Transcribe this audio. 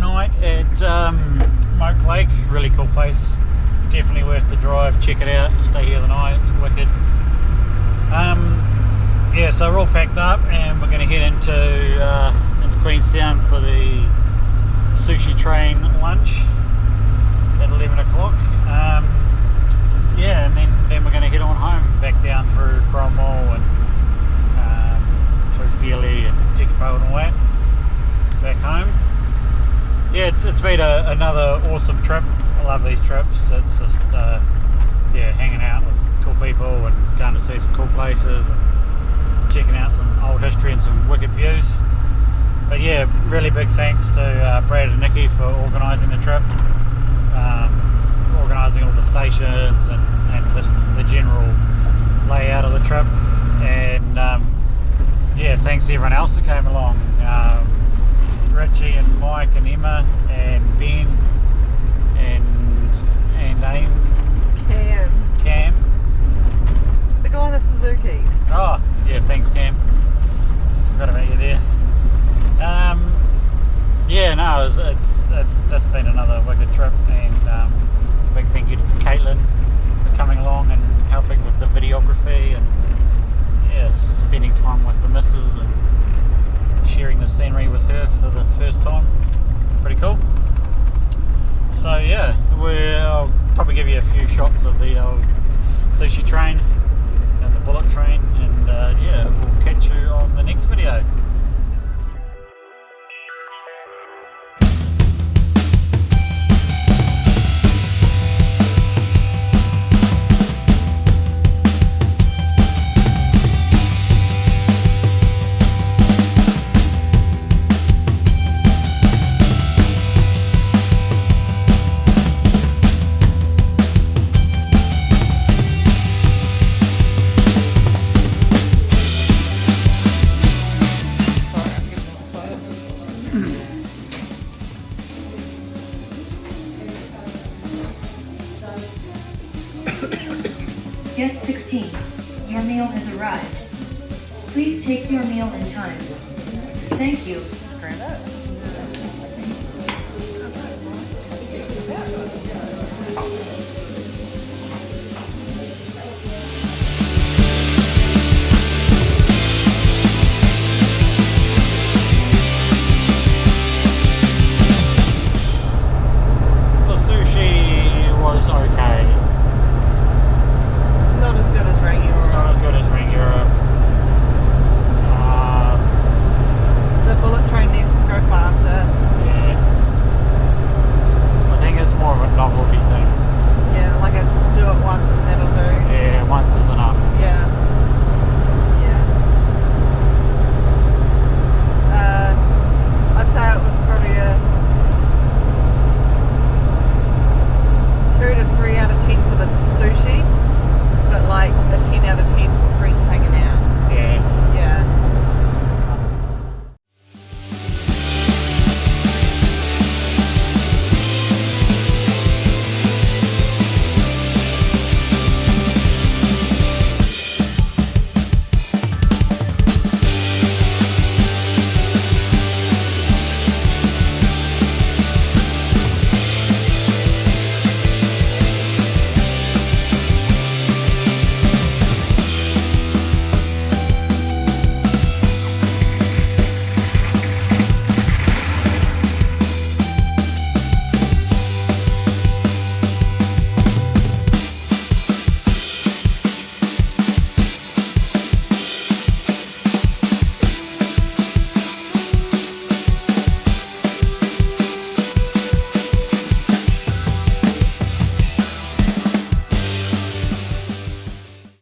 night at Moke Lake. Really cool place. Definitely worth the drive. Check it out. Stay here the night. It's wicked. Yeah, so we're all packed up and we're going to head into Queenstown for the Sushi Tarin Lunch at 11 o'clock. Yeah, and then we're going to head on home, back down through Cromwell and through Fairley and Tekapau and all that, back home. Yeah, it's been another awesome trip. I love these trips. It's just yeah, hanging out with cool people and going to see some cool places and checking out some old history and some wicked views. But yeah, really big thanks to Brad and Nicky for organising the trip, organising all the stations and just the general layout of the trip. And yeah, thanks to everyone else that came along. Richie and Mike and Emma and Ben and AIM. Cam. The guy on the Suzuki. Oh, yeah, thanks Cam. Forgot about you there. Yeah, no, it's just been another wicked trip, and big thank you to Caitlin for coming along and helping with the videography, and yeah, spending time with the missus and sharing the scenery with her for the first time. Pretty cool. So yeah, I'll probably give you a few shots of the old sushi train and the bullet train, and yeah, we'll catch you on the next video. Guest 16, your meal has arrived. Please take your meal in time. Thank you. Screw it up.